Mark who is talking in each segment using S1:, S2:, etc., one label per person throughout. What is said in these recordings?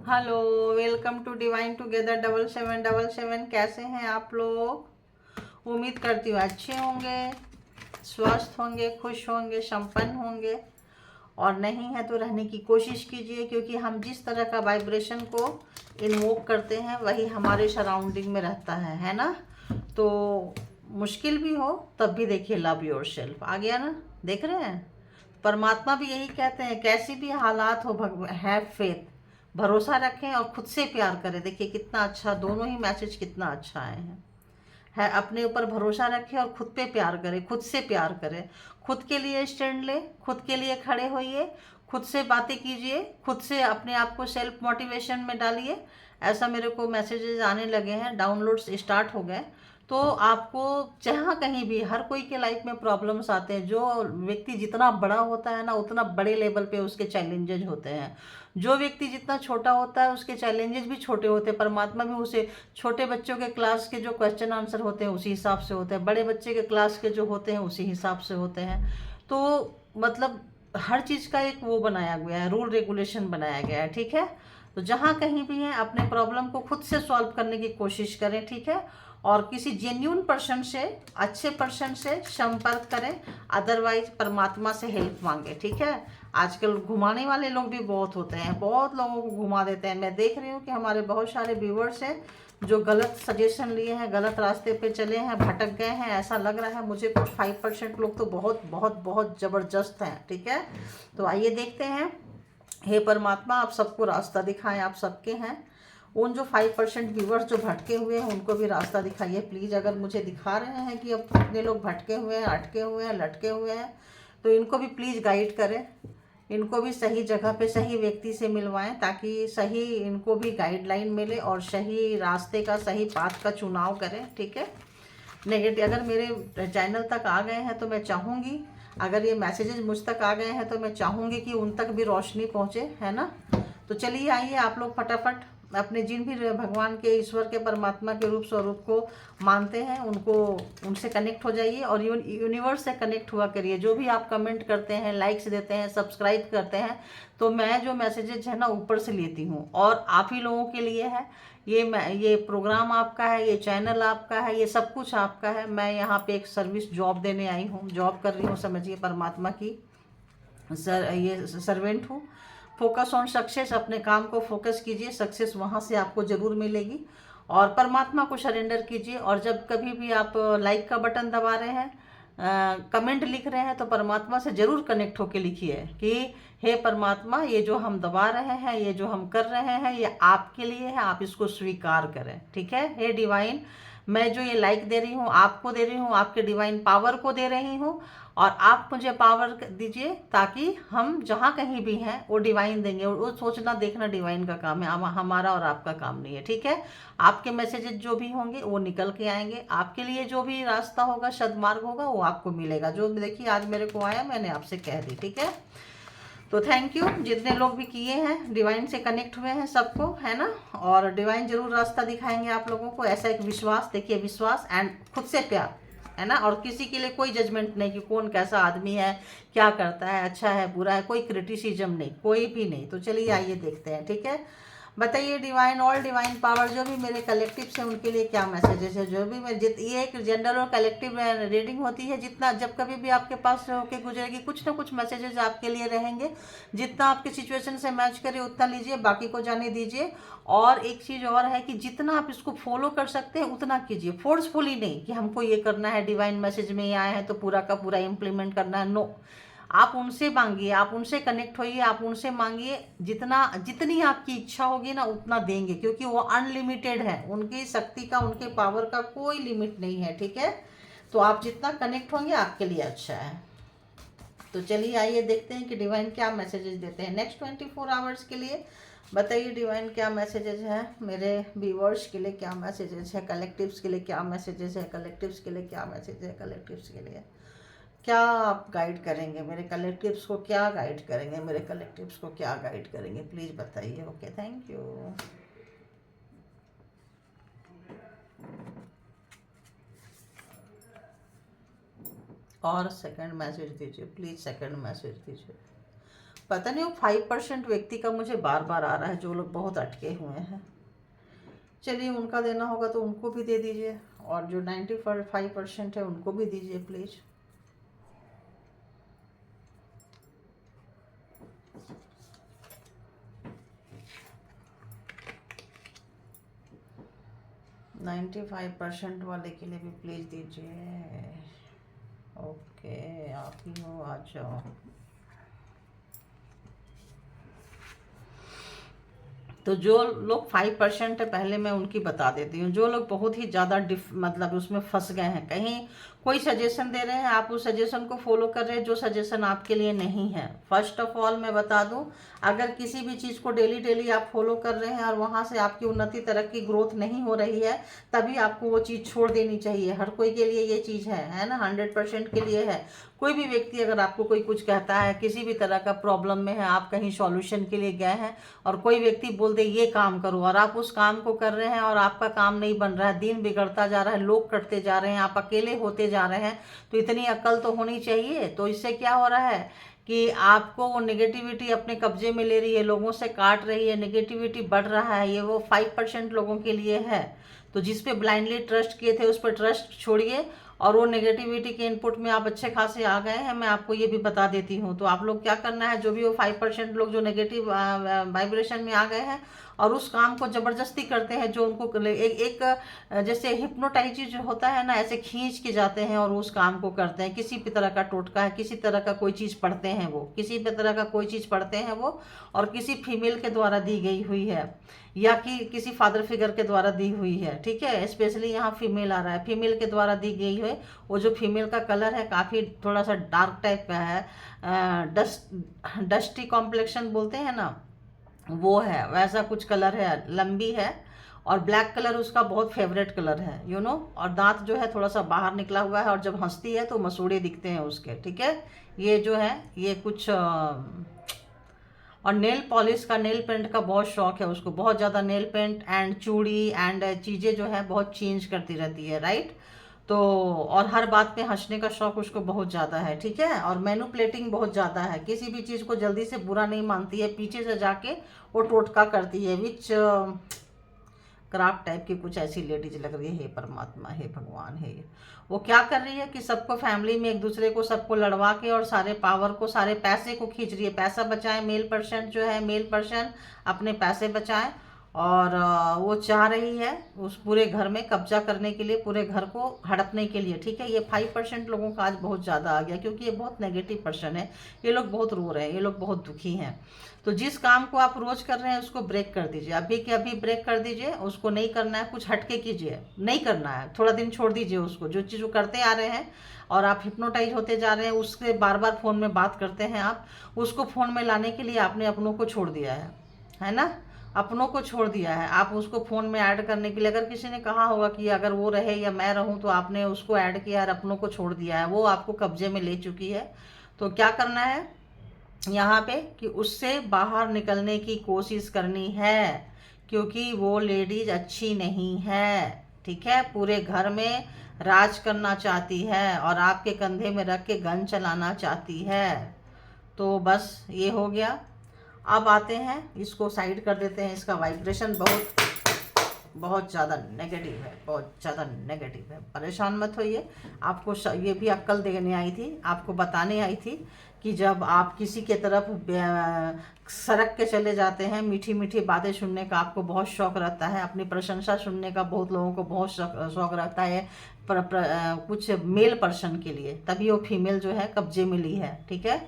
S1: Hello, welcome to divine together 7777। कैसे हैं आप लोग? उम्मीद करती हूँ अच्छे होंगे, स्वस्थ होंगे, खुश होंगे, संपन्न होंगे। और नहीं है तो रहने की कोशिश कीजिए, क्योंकि हम जिस तरह का वाइब्रेशन को इन्वोक करते हैं वही हमारे सराउंडिंग में रहता है ना। तो मुश्किल भी हो तब भी देखिए, लव योर सेल्फ आ गया ना। देख रहे हैं, परमात्मा भी यही कहते हैं, कैसी भी हालात हो हैव फेथ, भरोसा रखें और खुद से प्यार करें। देखिए कितना अच्छा, दोनों ही मैसेज कितना अच्छा आए हैं। है अपने ऊपर भरोसा रखें और खुद पे प्यार करें, खुद से प्यार करें। खुद के लिए स्टैंड लें, खुद के लिए खड़े होइए, खुद से बातें कीजिए, खुद से अपने आप को सेल्फ मोटिवेशन में डालिए। ऐसा मेरे को मैसेजेस आने लगे हैं, डाउनलोड्स स्टार्ट हो गए। तो आपको जहाँ कहीं भी, हर कोई के लाइफ में प्रॉब्लम्स आते हैं। जो व्यक्ति जितना बड़ा होता है ना, उतना बड़े लेवल पे उसके चैलेंजेस होते हैं। जो व्यक्ति जितना छोटा होता है उसके चैलेंजेस भी छोटे होते हैं। परमात्मा भी उसे, छोटे बच्चों के क्लास के जो क्वेश्चन आंसर होते हैं उसी हिसाब से होते हैं, बड़े बच्चे के क्लास के जो होते हैं उसी हिसाब से होते हैं। तो मतलब हर चीज़ का एक वो बनाया गया है, रूल रेगुलेशन बनाया गया है, ठीक है। तो जहाँ कहीं भी हैं अपने प्रॉब्लम को खुद से सॉल्व करने की कोशिश करें, ठीक है। और किसी जेन्यून पर्सन से, अच्छे पर्सन से संपर्क करें। अदरवाइज परमात्मा से हेल्प मांगे, ठीक है। आजकल घुमाने वाले लोग भी बहुत होते हैं, बहुत लोगों को घुमा देते हैं। मैं देख रही हूँ कि हमारे बहुत सारे व्यूवर्स हैं जो गलत सजेशन लिए हैं, गलत रास्ते पे चले हैं, भटक गए हैं। ऐसा लग रहा है मुझे कुछ 5% लोग तो बहुत बहुत बहुत ज़बरदस्त हैं, ठीक है। तो आइए देखते हैं। हे परमात्मा, आप सबको रास्ता दिखाएं, आप सबके हैं। उन जो 5% व्यूवर्स जो भटके हुए हैं उनको भी रास्ता दिखाइए प्लीज़। अगर मुझे दिखा रहे हैं कि अब कितने लोग भटके हुए हैं, अटके हुए हैं, लटके हुए हैं, तो इनको भी प्लीज़ गाइड करें। इनको भी सही जगह पे सही व्यक्ति से मिलवाएं, ताकि सही इनको भी गाइडलाइन मिले और सही रास्ते का, सही पाथ का चुनाव करें, ठीक है। नेगेटिव अगर मेरे चैनल तक आ गए हैं तो मैं चाहूँगी, अगर ये मैसेजेस मुझ तक आ गए हैं तो मैं चाहूँगी कि उन तक भी रोशनी पहुँचे, है ना। तो चलिए आइए आप लोग फटाफट अपने जिन भी भगवान के, ईश्वर के, परमात्मा के रूप स्वरूप को मानते हैं उनको, उनसे कनेक्ट हो जाइए और यूनिवर्स से कनेक्ट हुआ करिए। जो भी आप कमेंट करते हैं, लाइक्स देते हैं, सब्सक्राइब करते हैं, तो मैं जो मैसेजेज है ना ऊपर से लेती हूँ और आप ही लोगों के लिए है। ये प्रोग्राम आपका है, ये चैनल आपका है, ये सब कुछ आपका है। मैं यहाँ पे एक सर्विस जॉब देने आई हूँ, जॉब कर रही हूँ, समझिए परमात्मा की ये सर्वेंट हूँ। फोकस ऑन सक्सेस, अपने काम को फोकस कीजिए, सक्सेस वहाँ से आपको ज़रूर मिलेगी। और परमात्मा को सरेंडर कीजिए। और जब कभी भी आप लाइक का बटन दबा रहे हैं, कमेंट लिख रहे हैं, तो परमात्मा से ज़रूर कनेक्ट होके लिखिए कि हे परमात्मा, ये जो हम दबा रहे हैं, ये जो हम कर रहे हैं, ये आपके लिए है, आप इसको स्वीकार करें, ठीक है। हे डिवाइन, मैं जो ये लाइक दे रही हूँ आपको दे रही हूँ, आपके डिवाइन पावर को दे रही हूँ। और आप मुझे पावर दीजिए ताकि हम जहाँ कहीं भी हैं वो डिवाइन देंगे। और वो सोचना देखना डिवाइन का काम है, हमारा और आपका काम नहीं है, ठीक है। आपके मैसेजेस जो भी होंगे वो निकल के आएंगे, आपके लिए जो भी रास्ता होगा, सदमार्ग होगा, वो आपको मिलेगा। जो देखिए आज मेरे को आया, मैंने आपसे कह दी, ठीक है। तो थैंक यू जितने लोग भी किए हैं, डिवाइन से कनेक्ट हुए हैं सबको, है ना। और डिवाइन जरूर रास्ता दिखाएंगे आप लोगों को, ऐसा एक विश्वास, देखिए विश्वास एंड खुद से प्यार, है ना। और किसी के लिए कोई जजमेंट नहीं कि कौन कैसा आदमी है, क्या करता है, अच्छा है बुरा है, कोई क्रिटिसिज्म नहीं, कोई भी नहीं। तो चलिए आइए देखते हैं, ठीक है। बताइए डिवाइन, ऑल डिवाइन पावर जो भी मेरे कलेक्टिव से, उनके लिए क्या मैसेजेस है। जो भी मैं ये एक जनरल और कलेक्टिव रीडिंग होती है। जितना जब कभी भी आपके पास होके गुजरेगी, कुछ ना कुछ मैसेजेस आपके लिए रहेंगे। जितना आपके सिचुएशन से मैच करे उतना लीजिए, बाकी को जाने दीजिए। और एक चीज़ और है कि जितना आप इसको फॉलो कर सकते हैं उतना कीजिए, फोर्सफुली नहीं कि हमको ये करना है, डिवाइन मैसेज में ये आए हैं तो पूरा का पूरा इम्प्लीमेंट करना है, नो। आप उनसे मांगिए, आप उनसे कनेक्ट होइए, आप उनसे मांगिए। जितना, जितनी आपकी इच्छा होगी ना उतना देंगे, क्योंकि वो अनलिमिटेड है। उनकी शक्ति का, उनके पावर का कोई लिमिट नहीं है, ठीक है। तो आप जितना कनेक्ट होंगे आपके लिए अच्छा है। तो चलिए आइए देखते हैं कि डिवाइन क्या मैसेजेस देते हैं नेक्स्ट 24 आवर्स के लिए। बताइए डिवाइन क्या मैसेजेस है मेरे व्यूअर्स के लिए, क्या मैसेजेस है कलेक्टिव्स के लिए, क्या मैसेजेस है कलेक्टिव्स के लिए, क्या मैसेज है कलेक्टिव्स के लिए। क्या आप गाइड करेंगे मेरे कलेक्टिव्स को, क्या गाइड करेंगे मेरे कलेक्टिव्स को, क्या गाइड करेंगे, प्लीज़ बताइए। Okay, thank you. और सेकंड मैसेज दीजिए प्लीज़, सेकंड मैसेज दीजिए। पता नहीं वो 5% व्यक्ति का मुझे बार बार आ रहा है, जो लोग बहुत अटके हुए हैं। चलिए उनका देना होगा तो उनको भी दे दीजिए, और जो 95% है उनको भी दीजिए प्लीज़। नाइन्टी 5% वाले के लिए भी प्लीज़ दीजिए। ओके, आप ही हो, आ जाओ। तो जो लोग 5% है, पहले मैं उनकी बता देती हूँ। जो लोग बहुत ही ज़्यादा मतलब उसमें फंस गए हैं, कहीं कोई सजेशन दे रहे हैं, आप उस सजेशन को फॉलो कर रहे हैं जो सजेशन आपके लिए नहीं है। फर्स्ट ऑफ ऑल मैं बता दूं, अगर किसी भी चीज़ को डेली डेली आप फॉलो कर रहे हैं और वहाँ से आपकी उन्नति, तरक्की, ग्रोथ नहीं हो रही है, तभी आपको वो चीज़ छोड़ देनी चाहिए। हर कोई के लिए ये चीज़ है ना, 100% के लिए है। कोई भी व्यक्ति अगर आपको कोई कुछ कहता है, किसी भी तरह का प्रॉब्लम में है, आप कहीं सॉल्यूशन के लिए गए हैं और कोई व्यक्ति बोल दे ये काम करो, और आप उस काम को कर रहे हैं और आपका काम नहीं बन रहा है, दिन बिगड़ता जा रहा है, लोग कटते जा रहे हैं, आप अकेले होते जा रहे हैं, तो इतनी अक्ल तो होनी चाहिए। तो इससे क्या हो रहा है कि आपको वो नेगेटिविटी अपने कब्जे में ले रही है, लोगों से काट रही है, नेगेटिविटी बढ़ रहा है। ये वो 5% लोगों के लिए है। तो जिस पे ब्लाइंडली ट्रस्ट किए थे उस पर ट्रस्ट छोड़िए, और वो नेगेटिविटी के इनपुट में आप अच्छे खासे आ गए हैं, मैं आपको ये भी बता देती हूँ। तो आप लोग क्या करना है, जो भी वो 5% लोग जो नेगेटिव वाइब्रेशन में आ गए हैं और उस काम को जबरदस्ती करते हैं, जो उनको एक जैसे हिप्नोटाइज जो होता है ना, ऐसे खींच के जाते हैं और उस काम को करते हैं। किसी भी तरह का टोटका है, किसी तरह का कोई चीज़ पढ़ते हैं वो, किसी भी तरह का कोई चीज़ पढ़ते हैं वो, और किसी फीमेल के द्वारा दी गई हुई है, या कि किसी फादर फिगर के द्वारा दी हुई है। ठीक है, स्पेशली यहाँ फीमेल आ रहा है, फीमेल के द्वारा दी गई है। वो जो फीमेल का कलर है काफ़ी थोड़ा सा डार्क टाइप का है, डस्टी कॉम्प्लेक्शन बोलते हैं ना, वो है, वैसा कुछ कलर है, लंबी है, और ब्लैक कलर उसका बहुत फेवरेट कलर है, यू नो। और दांत जो है थोड़ा सा बाहर निकला हुआ है, और जब हंसती है तो मसूड़े दिखते हैं उसके। ठीक है, ये जो है ये कुछ और नेल पॉलिश का, नेल पेंट का बहुत शौक है उसको, बहुत ज़्यादा नेल पेंट एंड चूड़ी एंड चीज़ें जो है बहुत चेंज करती रहती है, राइट। तो और हर बात पे हंसने का शौक उसको बहुत ज़्यादा है। ठीक है, और मैनुपुलेटिंग बहुत ज़्यादा है, किसी भी चीज़ को जल्दी से बुरा नहीं मानती है, पीछे से जाके वो टोटका करती है, विच क्राफ्ट टाइप की कुछ ऐसी लेडीज लग रही है। हे परमात्मा, हे भगवान, हे वो क्या कर रही है कि सबको फैमिली में एक दूसरे को सबको लड़वा के और सारे पावर को, सारे पैसे को खींच रही है। पैसा बचाए, मेल पर्सन जो है, मेल पर्सन अपने पैसे बचाए, और वो चाह रही है उस पूरे घर में कब्जा करने के लिए, पूरे घर को हड़पने के लिए। ठीक है, ये 5% लोगों का आज बहुत ज़्यादा आ गया, क्योंकि ये बहुत नेगेटिव पर्सन है। ये लोग बहुत रो रहे हैं, ये लोग बहुत दुखी हैं। तो जिस काम को आप रोज कर रहे हैं उसको ब्रेक कर दीजिए, अभी के अभी ब्रेक कर दीजिए। उसको नहीं करना है, कुछ हटके कीजिए, नहीं करना है, थोड़ा दिन छोड़ दीजिए उसको। जो चीज़ वो करते आ रहे हैं और आप हिप्नोटाइज होते जा रहे हैं, उससे बार बार फ़ोन में बात करते हैं आप, उसको फ़ोन में लाने के लिए आपने अपनों को छोड़ दिया है ना, अपनों को छोड़ दिया है। आप उसको फ़ोन में ऐड करने के लिए, अगर किसी ने कहा होगा कि अगर वो रहे या मैं रहूं, तो आपने उसको ऐड किया और अपनों को छोड़ दिया है, वो आपको कब्जे में ले चुकी है। तो क्या करना है यहाँ पे कि उससे बाहर निकलने की कोशिश करनी है, क्योंकि वो लेडीज अच्छी नहीं है। ठीक है, पूरे घर में राज करना चाहती है और आपके कंधे में रख के गन चलाना चाहती है। तो बस ये हो गया। अब आते हैं, इसको साइड कर देते हैं। इसका वाइब्रेशन बहुत ज़्यादा नेगेटिव है, बहुत ज़्यादा नेगेटिव है। परेशान मत होइए, आपको ये भी अक्ल देने आई थी, आपको बताने आई थी कि जब आप किसी के तरफ सड़क के चले जाते हैं, मीठी मीठी बातें सुनने का आपको बहुत शौक़ रहता है, अपनी प्रशंसा सुनने का बहुत लोगों को बहुत शौक़ रहता है, कुछ मेल पर्सन के लिए, तभी वो फीमेल जो है कब्जे में ली है। ठीक है,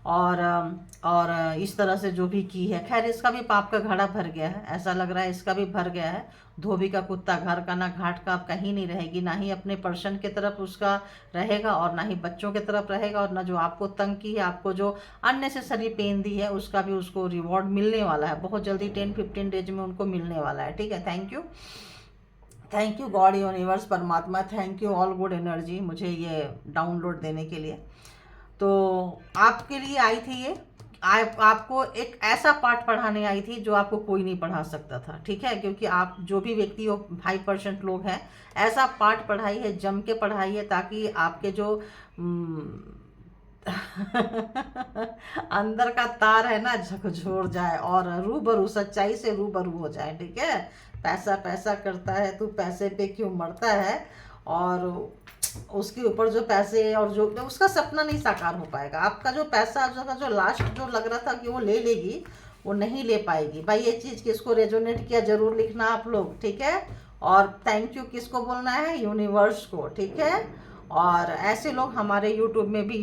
S1: और इस तरह से जो भी की है, खैर इसका भी पाप का घड़ा भर गया है, ऐसा लग रहा है इसका भी भर गया है। धोबी का कुत्ता घर का ना घाट का, अब कहीं नहीं रहेगी, ना ही अपने पर्सन की तरफ उसका रहेगा, और ना ही बच्चों की तरफ रहेगा, और ना जो आपको तंग की है, आपको जो अननेसेसरी पेन दी है, उसका भी उसको रिवॉर्ड मिलने वाला है बहुत जल्दी, 10-15 डेज में उनको मिलने वाला है। ठीक है, थैंक यू गॉड यूनिवर्स, परमात्मा, thank you all good energy, मुझे ये डाउनलोड देने के लिए। तो आपके लिए आई थी ये, आपको एक ऐसा पाठ पढ़ाने आई थी जो आपको कोई नहीं पढ़ा सकता था। ठीक है, क्योंकि आप जो भी व्यक्ति हो, 5% लोग हैं, ऐसा पाठ पढ़ाई है, जम के पढ़ाई है, ताकि आपके जो अंदर का तार है ना झकझोर जाए और रूबरू सच्चाई से रूबरू हो जाए, ठीक है। पैसा पैसा करता है तू, पैसे पे क्यों मरता है। और उसके ऊपर जो पैसे और जो उसका सपना नहीं साकार हो पाएगा। आपका जो पैसा जो लास्ट जो लग रहा था कि वो ले लेगी, वो नहीं ले पाएगी भाई। ये चीज़ किसको रेजोनेट किया जरूर लिखना आप लोग, ठीक है। और थैंक यू किसको बोलना है, यूनिवर्स को, ठीक है। और ऐसे लोग हमारे यूट्यूब में भी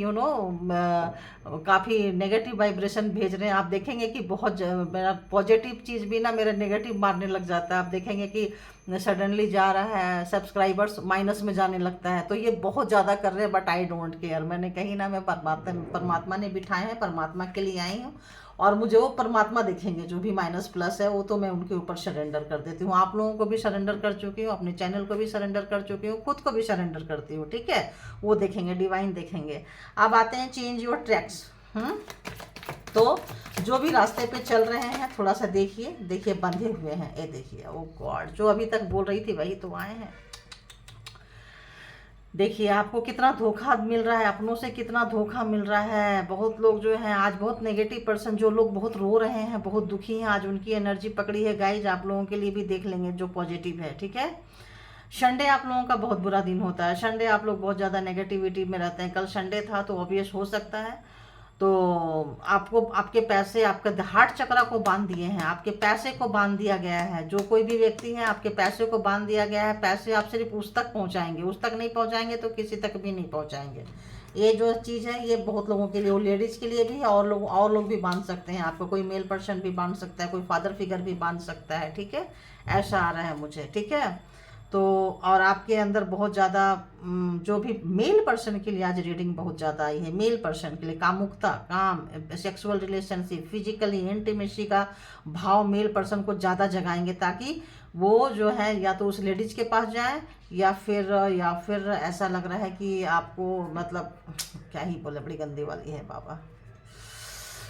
S1: काफ़ी नेगेटिव वाइब्रेशन भेज रहे हैं। आप देखेंगे कि बहुत मेरा पॉजिटिव चीज़ भी ना मेरा नेगेटिव मारने लग जाता है। आप देखेंगे कि सडनली जा रहा है, सब्सक्राइबर्स माइनस में जाने लगता है। तो ये बहुत ज़्यादा कर रहे हैं, बट आई डोंट केयर। मैंने कहीं ना, मैं परमात्मा ने बिठाए हैं, परमात्मा के लिए आई हूँ। और मुझे वो परमात्मा दिखेंगे, जो भी माइनस प्लस है वो तो मैं उनके ऊपर सरेंडर कर देती हूँ। आप लोगों को भी सरेंडर कर चुकी हूँ, अपने चैनल को भी सरेंडर कर चुकी हूँ, खुद को भी सरेंडर करती हूँ, ठीक है। वो देखेंगे, डिवाइन देखेंगे। अब आते हैं चेंज योर ट्रैक्स। तो जो भी रास्ते पे चल रहे हैं थोड़ा सा देखिए, देखिए बंधे हुए हैं, ये देखिए। ओ गॉड, जो अभी तक बोल रही थी वही तो आए हैं। देखिए आपको कितना धोखा मिल रहा है, अपनों से कितना धोखा मिल रहा है। बहुत लोग जो हैं आज, बहुत नेगेटिव पर्सन, जो लोग बहुत रो रहे हैं, बहुत दुखी हैं, आज उनकी एनर्जी पकड़ी है गाइज। आप लोगों के लिए भी देख लेंगे जो पॉजिटिव है, ठीक है। संडे आप लोगों का बहुत बुरा दिन होता है। संडे आप लोग बहुत ज़्यादा नेगेटिविटी में रहते हैं। कल संडे था तो ऑब्वियस हो सकता है तो आपको आपके पैसे, आपके हार्ट चक्रा को बांध दिए हैं, आपके पैसे को बांध दिया गया है। जो कोई भी व्यक्ति है, आपके पैसे को बांध दिया गया है। पैसे आप सिर्फ उस तक पहुंचाएंगे, उस तक नहीं पहुंचाएंगे तो किसी तक भी नहीं पहुंचाएंगे। ये जो चीज़ है ये बहुत लोगों के लिए, वो लेडीज़ के लिए भी है, और लोग भी बांध सकते हैं आपको। कोई मेल पर्सन भी बांध सकता है, कोई फादर फिगर भी बांध सकता है, ठीक है। ऐसा आ रहा है मुझे, ठीक है। तो और आपके अंदर बहुत ज़्यादा जो भी मेल पर्सन के लिए आज रीडिंग बहुत ज़्यादा आई है। मेल पर्सन के लिए कामुकता, काम, सेक्सुअल रिलेशनशिप, फिजिकली इंटीमेसी का भाव मेल पर्सन को ज़्यादा जगाएंगे, ताकि वो जो है या तो उस लेडीज के पास जाए या फिर ऐसा लग रहा है कि आपको, मतलब क्या ही बोले, बड़ी गंदी वाली है बाबा।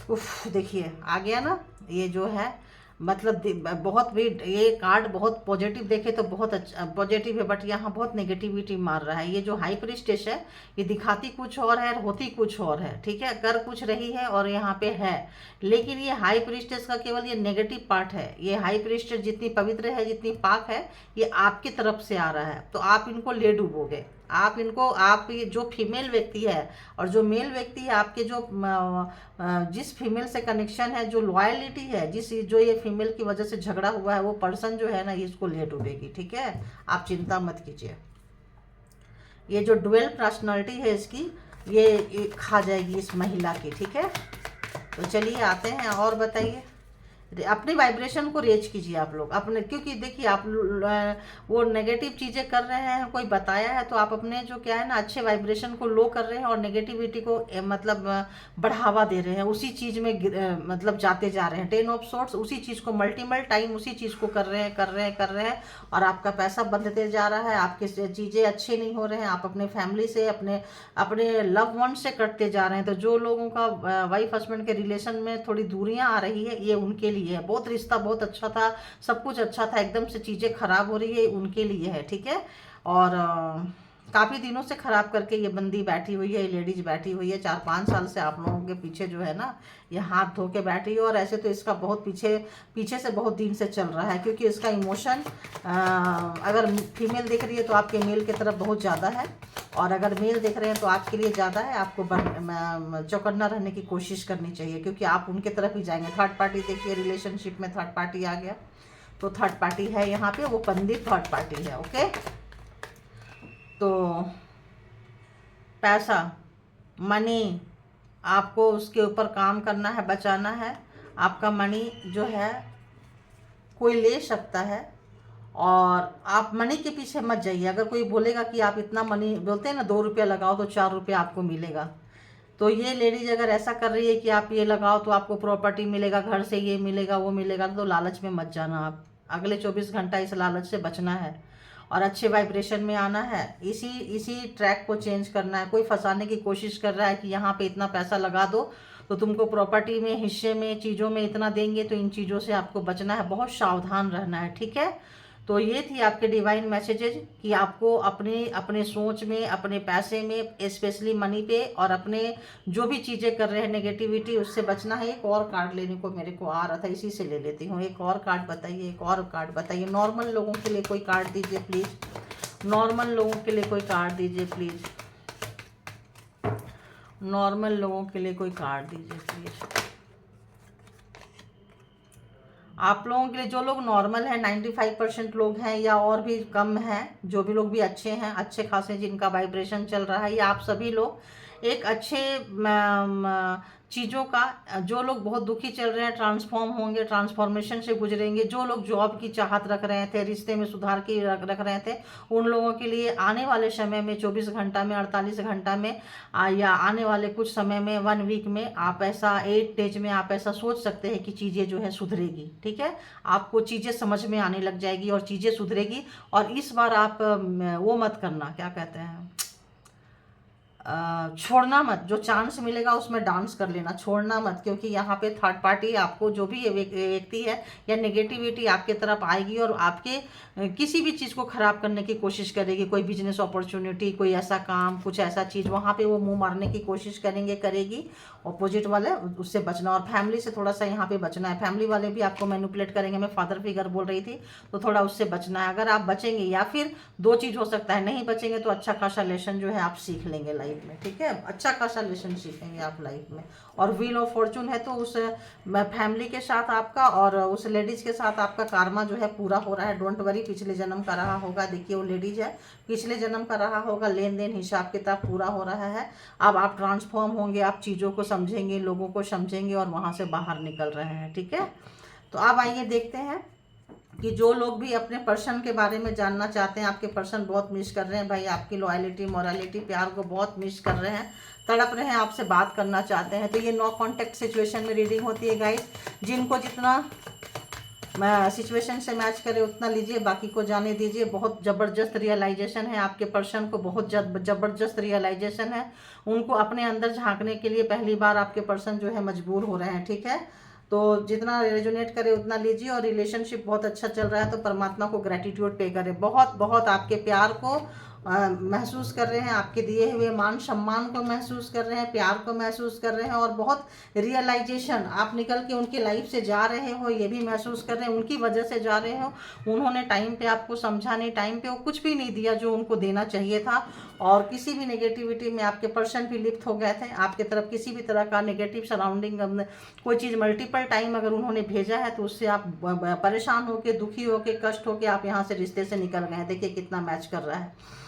S1: उफ, देखिए आ गया ना ये जो है, मतलब बहुत भी ये कार्ड बहुत पॉजिटिव देखे तो बहुत अच्छा पॉजिटिव है, बट यहाँ बहुत नेगेटिविटी मार रहा है। ये जो हाई प्रीस्टेस है ये दिखाती कुछ और है, होती कुछ और है, ठीक है। कर कुछ रही है और यहाँ पे है, लेकिन ये हाई प्रीस्टेस का केवल ये नेगेटिव पार्ट है। ये हाई प्रीस्टेस जितनी पवित्र है, जितनी पाक है, ये आपकी तरफ से आ रहा है। तो आप इनको ले डूबोगे, आप इनको, आप ये जो फीमेल व्यक्ति है और जो मेल व्यक्ति है, आपके जो जिस फीमेल से कनेक्शन है, जो लॉयलिटी है, जो ये फीमेल की वजह से झगड़ा हुआ है, वो पर्सन जो है ना, इसको ले डूबेगी, ठीक है। आप चिंता मत कीजिए। ये जो डुअल पर्सनालिटी है इसकी, ये खा जाएगी इस महिला की, ठीक है। तो चलिए आते हैं और बताइए, अपनी वाइब्रेशन को रेज कीजिए आप लोग अपने, क्योंकि देखिए आप वो नेगेटिव चीज़ें कर रहे हैं, कोई बताया है तो आप अपने जो क्या है ना, अच्छे वाइब्रेशन को लो कर रहे हैं और नेगेटिविटी को मतलब बढ़ावा दे रहे हैं, उसी चीज़ में मतलब जाते जा रहे हैं। 10 ऑफ सोर्ट्स, उसी चीज़ को मल्टीपल टाइम उसी चीज़ को कर रहे हैं और आपका पैसा बंधते जा रहा है, आपके चीज़ें अच्छे नहीं हो रहे हैं, आप अपने फैमिली से, अपने लव वन से कटते जा रहे हैं। तो जो लोगों का वाइफ हस्बैंड के रिलेशन में थोड़ी दूरियां आ रही है, ये उनके लिए है। बहुत रिश्ता बहुत अच्छा था, सब कुछ अच्छा था, एकदम से चीज़ें खराब हो रही है, उनके लिए है, ठीक है। और काफ़ी दिनों से खराब करके ये बंदी बैठी हुई है, ये लेडीज बैठी हुई है। 4-5 साल से आप लोगों के पीछे जो है ना, ये हाथ धो के बैठी है। और ऐसे तो इसका बहुत पीछे से बहुत दिन से चल रहा है, क्योंकि इसका इमोशन अगर फीमेल दिख रही है तो आपके मेल की तरफ बहुत ज़्यादा है, और अगर मेल देख रहे हैं तो आपके लिए ज़्यादा है। आपको चौकन्ना रहने की कोशिश करनी चाहिए, क्योंकि आप उनके तरफ ही जाएंगे। थर्ड पार्टी देखिए, रिलेशनशिप में थर्ड पार्टी आ गया, तो थर्ड पार्टी है यहाँ पे, वो पंडित थर्ड पार्टी है, ओके। तो पैसा, मनी, आपको उसके ऊपर काम करना है, बचाना है। आपका मनी जो है कोई ले सकता है, और आप मनी के पीछे मत जाइए। अगर कोई बोलेगा कि आप इतना मनी, बोलते हैं ना 2 रुपया लगाओ तो 4 रुपया आपको मिलेगा, तो ये लेडीज अगर ऐसा कर रही है कि आप ये लगाओ तो आपको प्रॉपर्टी मिलेगा, घर से ये मिलेगा, वो मिलेगा, तो लालच में मत जाना। आप अगले 24 घंटा इस लालच से बचना है और अच्छे वाइब्रेशन में आना है। इसी ट्रैक को चेंज करना है। कोई फंसाने की कोशिश कर रहा है कि यहाँ पे इतना पैसा लगा दो तो तुमको प्रॉपर्टी में, हिस्से में, चीज़ों में इतना देंगे, तो इन चीज़ों से आपको बचना है, बहुत सावधान रहना है, ठीक है। तो ये थी आपके डिवाइन मैसेजेज कि आपको अपने अपने सोच में, अपने पैसे में, स्पेशली मनी पे, और अपने जो भी चीज़ें कर रहे हैं नेगेटिविटी, उससे बचना है। एक और कार्ड लेने को मेरे को आ रहा था, इसी से ले लेती हूँ। एक और कार्ड बताइए, एक और कार्ड बताइए। नॉर्मल लोगों के लिए कोई कार्ड दीजिए प्लीज़। नॉर्मल लोगों के लिए कोई कार्ड दीजिए प्लीज़। नॉर्मल लोगों के लिए कोई कार्ड दीजिए प्लीज़। आप लोगों के लिए, जो लोग नॉर्मल हैं, 95% लोग हैं या और भी कम हैं, जो भी लोग भी अच्छे हैं, अच्छे खासे जिनका वाइब्रेशन चल रहा है, ये आप सभी लोग एक अच्छे चीज़ों का, जो लोग बहुत दुखी चल रहे हैं, ट्रांसफॉर्म होंगे, ट्रांसफॉर्मेशन से गुजरेंगे। जो लोग जॉब की चाहत रख रहे थे, रिश्ते में सुधार की रख रहे थे, उन लोगों के लिए आने वाले समय में 24 घंटा में, 48 घंटा में, या आने वाले कुछ समय में, 1 वीक में, आप ऐसा 8 डेज में आप ऐसा सोच सकते हैं कि चीज़ें जो है सुधरेगी। ठीक है, आपको चीज़ें समझ में आने लग जाएगी और चीज़ें सुधरेगी। और इस बार आप वो मत करना, क्या कहते हैं, छोड़ना मत। जो चांस मिलेगा उसमें डांस कर लेना, छोड़ना मत। क्योंकि यहाँ पे थर्ड पार्टी, आपको जो भी ये व्यक्ति है या नेगेटिविटी आपके तरफ आएगी और आपके किसी भी चीज़ को ख़राब करने की कोशिश करेगी। कोई बिजनेस अपॉर्चुनिटी, कोई ऐसा काम, कुछ ऐसा चीज़, वहाँ पे वो मुंह मारने की कोशिश करेगी ऑपोजिट वाले। उससे बचना। और फैमिली से थोड़ा सा यहाँ पे बचना है। फैमिली वाले भी आपको मैनिपुलेट करेंगे। मैं फादर फिगर बोल रही थी, तो थोड़ा उससे बचना है। अगर आप बचेंगे, या फिर 2 चीज़ हो सकता है, नहीं बचेंगे तो अच्छा खासा लेसन जो है आप सीख लेंगे लाइफ में। ठीक है, अच्छा खासा लेसन सीखेंगे आप लाइफ में। और व्हील ऑफ फॉर्चून है, तो उस फैमिली के साथ आपका और उस लेडीज़ के साथ आपका कार्मा जो है पूरा हो रहा है। डोंट वरी, पिछले जन्म का रहा होगा। देखिए वो लेडीज है, पिछले जन्म का रहा होगा, लेन देन हिसाब किताब पूरा हो रहा है। अब आप ट्रांसफॉर्म होंगे, आप चीज़ों को समझेंगे, लोगों को समझेंगे और वहाँ से बाहर निकल रहे हैं। ठीक है, तो अब आइए देखते हैं कि जो लोग भी अपने पर्सन के बारे में जानना चाहते हैं, आपके पर्सन बहुत मिस कर रहे हैं भाई, आपकी लॉयलिटी, मोरालिटी, प्यार को बहुत मिस कर रहे हैं, तड़प रहे हैं, आपसे बात करना चाहते हैं। तो ये नो कॉन्टेक्ट सिचुएशन में रीडिंग होती है गाइस। जिनको जितना सिचुएशन से मैच करे उतना लीजिए, बाकी को जाने दीजिए। बहुत ज़बरदस्त रियलाइजेशन है आपके पर्सन को, बहुत ज़बरदस्त रियलाइजेशन है। उनको अपने अंदर झांकने के लिए पहली बार आपके पर्सन जो है मजबूर हो रहे हैं। ठीक है, तो जितना रेजोनेट करे उतना लीजिए। और रिलेशनशिप बहुत अच्छा चल रहा है, तो परमात्मा को ग्रेटिट्यूड पे करें। बहुत बहुत आपके प्यार को महसूस कर रहे हैं, आपके दिए हुए मान सम्मान को महसूस कर रहे हैं, प्यार को महसूस कर रहे हैं। और बहुत रियलाइजेशन, आप निकल के उनकी लाइफ से जा रहे हो ये भी महसूस कर रहे हैं। उनकी वजह से जा रहे हो, उन्होंने टाइम पे आपको समझा नहीं, टाइम पे वो कुछ भी नहीं दिया जो उनको देना चाहिए था। और किसी भी नेगेटिविटी में आपके पर्सन भी लिप्त हो गए थे। आपके तरफ किसी भी तरह का नेगेटिव सराउंडिंग, कोई चीज़ मल्टीपल टाइम अगर उन्होंने भेजा है, तो उससे आप परेशान होके, दुखी होके, कष्ट होके आप यहाँ से रिश्ते से निकल गए हैं। देखिए कितना मैच कर रहा है,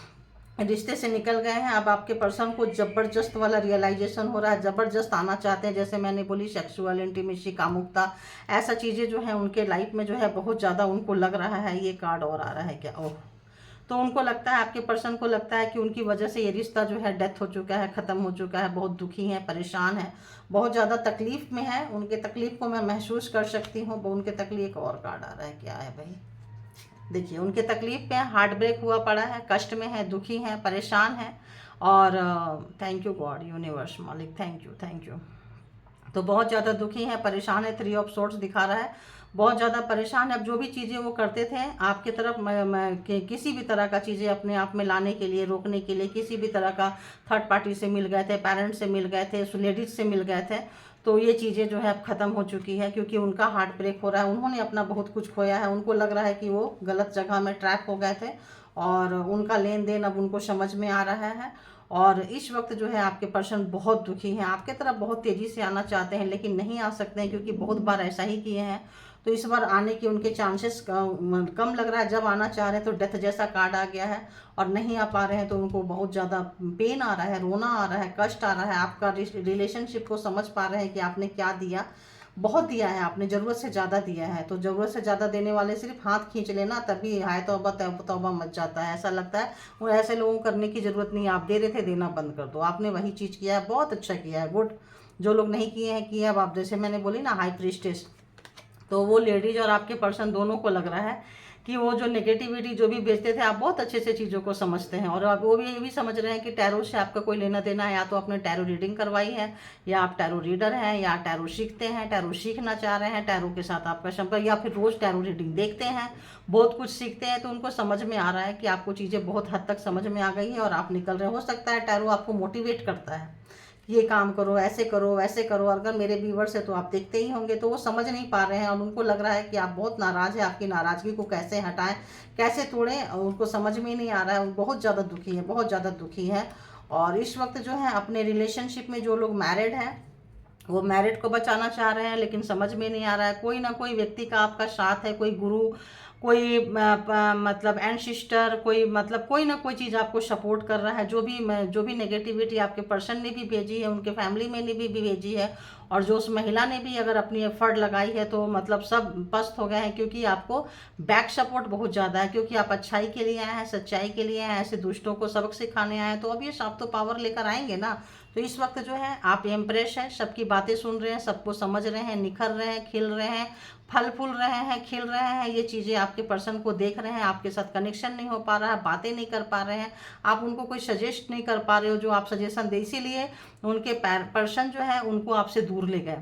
S1: रिश्ते से निकल गए हैं। अब आपके पर्सन को जबरदस्त वाला रियलाइजेशन हो रहा है, जबरदस्त आना चाहते हैं। जैसे मैंने बोली, सेक्सुअल इंटीमेसी, कामुकता, ऐसा चीज़ें जो है उनके लाइफ में जो है बहुत ज़्यादा उनको लग रहा है। ये कार्ड और आ रहा है क्या, ओह, तो उनको लगता है, आपके पर्सन को लगता है कि उनकी वजह से ये रिश्ता जो है डेथ हो चुका है, ख़त्म हो चुका है। बहुत दुखी हैं, परेशान हैं, बहुत ज़्यादा तकलीफ में है। उनके तकलीफ को मैं महसूस कर सकती हूँ। उनके तकलीफ, एक और कार्ड आ रहा है, क्या है भाई, देखिए उनके तकलीफ पे हार्ट ब्रेक हुआ पड़ा है, कष्ट में है, दुखी हैं, परेशान हैं। और थैंक यू गॉड, यूनिवर्स, मालिक, थैंक यू, थैंक यू। तो बहुत ज़्यादा दुखी हैं, परेशान है। 3 ऑफ सोर्ट्स दिखा रहा है, बहुत ज़्यादा परेशान है। अब जो भी चीज़ें वो करते थे आपके तरफ, किसी भी तरह का चीज़ें अपने आप में लाने के लिए, रोकने के लिए, किसी भी तरह का थर्ड पार्टी से मिल गए थे, पेरेंट्स से मिल गए थे, लेडीज से मिल गए थे, तो ये चीज़ें जो है अब ख़त्म हो चुकी है। क्योंकि उनका हार्ट ब्रेक हो रहा है, उन्होंने अपना बहुत कुछ खोया है। उनको लग रहा है कि वो गलत जगह में ट्रैप हो गए थे और उनका लेन देन अब उनको समझ में आ रहा है। और इस वक्त जो है आपके पर्सन बहुत दुखी हैं, आपके तरफ बहुत तेज़ी से आना चाहते हैं, लेकिन नहीं आ सकते हैं क्योंकि बहुत बार ऐसा ही किए हैं। तो इस बार आने के उनके चांसेस कम लग रहा है। जब आना चाह रहे हैं तो डेथ जैसा कार्ड आ गया है, और नहीं आ पा रहे हैं तो उनको बहुत ज़्यादा पेन आ रहा है, रोना आ रहा है, कष्ट आ रहा है। आपका रिलेशनशिप को समझ पा रहे हैं कि आपने क्या दिया, बहुत दिया है आपने, ज़रूरत से ज़्यादा दिया है। तो ज़रूरत से ज़्यादा देने वाले सिर्फ हाथ खींच लेना, तभी हाय तौबा तौबा मच जाता है। ऐसा लगता है वो ऐसे लोगों को करने की ज़रूरत नहीं, आप दे रहे थे, देना बंद कर दो। आपने वही चीज़ किया है, बहुत अच्छा किया है, गुड। जो लोग नहीं किए हैं, किए। अब आप, जैसे मैंने बोली ना, हाई प्रीस्टेस, तो वो लेडीज और आपके पर्सन दोनों को लग रहा है कि वो जो नेगेटिविटी जो भी बेचते थे, आप बहुत अच्छे से चीज़ों को समझते हैं, और अब वो भी ये भी समझ रहे हैं कि टैरो से आपका कोई लेना देना है, या तो आपने टैरो रीडिंग करवाई है, या आप टैरो रीडर हैं, या टैरो सीखते हैं, टैरो सीखना चाह रहे हैं, टैरो के साथ आपका संपर्क, या फिर रोज़ टैरो रीडिंग देखते हैं, बहुत कुछ सीखते हैं। तो उनको समझ में आ रहा है कि आपको चीज़ें बहुत हद तक समझ में आ गई है और आप निकल रहे हो सकता है टैरो आपको मोटिवेट करता है, ये काम करो, ऐसे करो, वैसे करो। अगर मेरे व्यूवर्स है तो आप देखते ही होंगे, तो वो समझ नहीं पा रहे हैं और उनको लग रहा है कि आप बहुत नाराज़ हैं, आपकी नाराज़गी को कैसे हटाएं, कैसे तोड़ें, और उनको समझ में ही नहीं आ रहा है। बहुत ज़्यादा दुखी है, बहुत ज़्यादा दुखी है। और इस वक्त जो है अपने रिलेशनशिप में जो लोग मैरिड हैं, वो मैरिड को बचाना चाह रहे हैं, लेकिन समझ में नहीं आ रहा है। कोई ना कोई व्यक्ति का आपका साथ है, कोई गुरु, कोई मतलब एंशिस्टर, कोई मतलब कोई ना कोई चीज़ आपको सपोर्ट कर रहा है। जो भी नेगेटिविटी आपके पर्सन ने भी भेजी है, उनके फैमिली में ने भी भेजी है, और जो उस महिला ने भी अगर अपनी एफर्ट लगाई है, तो मतलब सब पस्त हो गए हैं, क्योंकि आपको बैक सपोर्ट बहुत ज़्यादा है, क्योंकि आप अच्छाई के लिए आए हैं, सच्चाई के लिए आए हैं, ऐसे दुष्टों को सबक सिखाने आए हैं। तो अब ये सब तो पावर लेकर आएंगे ना। तो इस वक्त जो है आप इम्प्रेस हैं, सबकी बातें सुन रहे हैं, सबको समझ रहे हैं, निखर रहे हैं, खिल रहे हैं, फल फूल रहे हैं, खिल रहे हैं। ये चीज़ें आपके पर्सन को देख रहे हैं, आपके साथ कनेक्शन नहीं हो पा रहा है, बातें नहीं कर पा रहे हैं, आप उनको कोई सजेस्ट नहीं कर पा रहे हो जो आप सजेशन दे, इसीलिए उनके पर्सन जो है उनको आपसे दूर ले गए,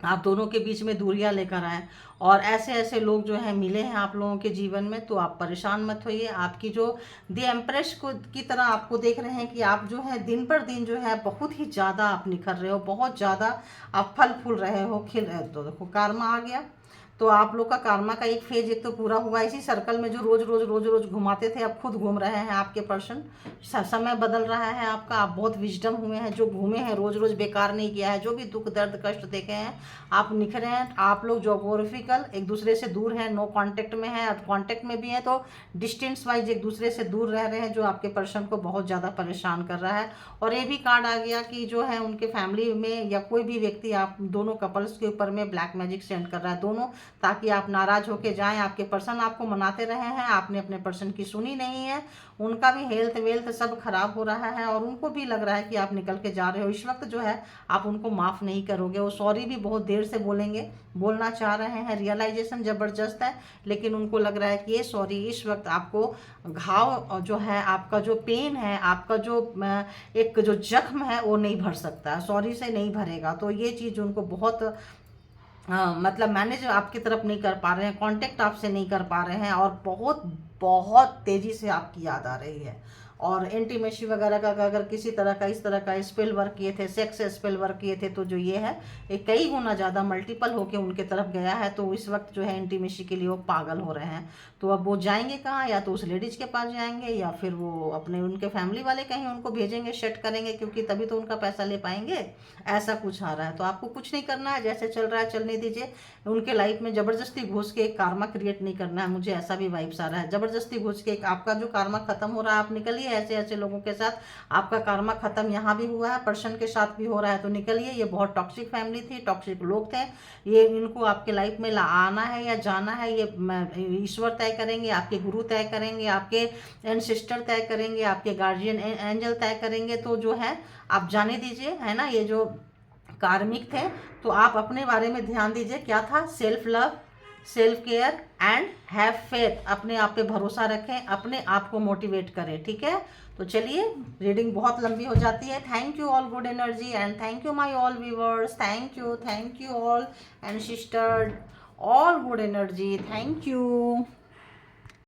S1: आप दोनों के बीच में दूरियां लेकर आए। और ऐसे ऐसे लोग जो हैं मिले हैं आप लोगों के जीवन में, तो आप परेशान मत होइए। आपकी जो द एम्प्रेस को की तरह आपको देख रहे हैं कि आप जो है दिन पर दिन जो है बहुत ही ज़्यादा आप निखर रहे हो, बहुत ज़्यादा आप फल फूल रहे हो, खिल रहे हो। तो देखो कार्मा आ गया, तो आप लोग का कार्मा का एक फेज एक तो पूरा हुआ। इसी सर्कल में जो रोज रोज रोज रोज घुमाते थे, अब खुद घूम रहे हैं आपके पर्सन। समय बदल रहा है आपका, आप बहुत विजडम हुए हैं, जो घूमे हैं रोज रोज बेकार नहीं किया है, जो भी दुख दर्द कष्ट देखे हैं आप निखरे हैं। आप लोग जोग्राफिकल एक दूसरे से दूर हैं, नो कांटेक्ट में है, कांटेक्ट में भी है तो डिस्टेंस वाइज एक दूसरे से दूर रह रहे हैं, जो आपके पर्सन को बहुत ज़्यादा परेशान कर रहा है। और ये भी कार्ड आ गया कि जो है उनके फैमिली में या कोई भी व्यक्ति आप दोनों कपल्स के ऊपर में ब्लैक मैजिक सेंड कर रहा है, दोनों, ताकि आप नाराज होके जाएं। आपके पर्सन आपको मनाते रहे हैं, आपने अपने पर्सन की सुनी नहीं है, उनका भी हेल्थ वेल्थ सब खराब हो रहा है, और उनको भी लग रहा है कि आप निकल के जा रहे हो। इस वक्त जो है आप उनको माफ़ नहीं करोगे, वो सॉरी भी बहुत देर से बोलेंगे, बोलना चाह रहे हैं, रियलाइजेशन ज़बरदस्त है, लेकिन उनको लग रहा है कि ये सॉरी इस वक्त आपको घाव जो है, आपका जो पेन है, आपका जो एक जो जख्म है वो नहीं भर सकता, सॉरी से नहीं भरेगा। तो ये चीज़ उनको बहुत मतलब मैनेज आपकी तरफ नहीं कर पा रहे हैं, कांटेक्ट आपसे नहीं कर पा रहे हैं, और बहुत बहुत तेज़ी से आपकी याद आ रही है। और इंटीमेसी वगैरह का अगर किसी तरह का इस तरह का स्पेल वर्क किए थे, सेक्स स्पेल वर्क किए थे, तो जो ये है एक कई गुना ज़्यादा मल्टीपल होके उनके तरफ गया है। तो इस वक्त जो है इंटीमेसी के लिए वो पागल हो रहे हैं। तो अब वो जाएंगे कहाँ, या तो उस लेडीज़ के पास जाएंगे, या फिर वो अपने उनके फैमिली वाले कहीं उनको भेजेंगे, सेट करेंगे, क्योंकि तभी तो उनका पैसा ले पाएंगे। ऐसा कुछ आ रहा है। तो आपको कुछ नहीं करना है, जैसे चल रहा है चलने दीजिए। उनके लाइफ में ज़बरदस्ती घुस के एक कार्मा क्रिएट नहीं करना है, मुझे ऐसा भी वाइब्स आ रहा है। ज़बरदस्ती घुस के आपका जो कार्मा खत्म हो रहा है, आप निकलिए। ऐसे ऐसे लोगों के साथ आपका कार्मा खत्म यहाँ भी हुआ है, पर्सन के साथ भी हो रहा है, तो निकलिए। ये बहुत टॉक्सिक फैमिली थी, टॉक्सिक लोग थे, ये इनको आपके लाइफ में आना है या जाना है, ये ईश्वर तय करेंगे, आपके गुरु तय करेंगे, आपके एंसेस्टर तय करेंगे, आपके गार्जियन एंजल तय करेंगे। तो जो है आप जाने दीजिए, है ना। ये जो कार्मिक थे, तो आप अपने बारे में ध्यान दीजिए। क्या था? Self love, self care and have faith. अपने आप पे भरोसा रखें, अपने आप को मोटिवेट करें, ठीक है। तो चलिए, रीडिंग बहुत लंबी हो जाती है। Thank you all good energy, and thank you my all viewers. Thank you all and sister, all good energy. Thank you.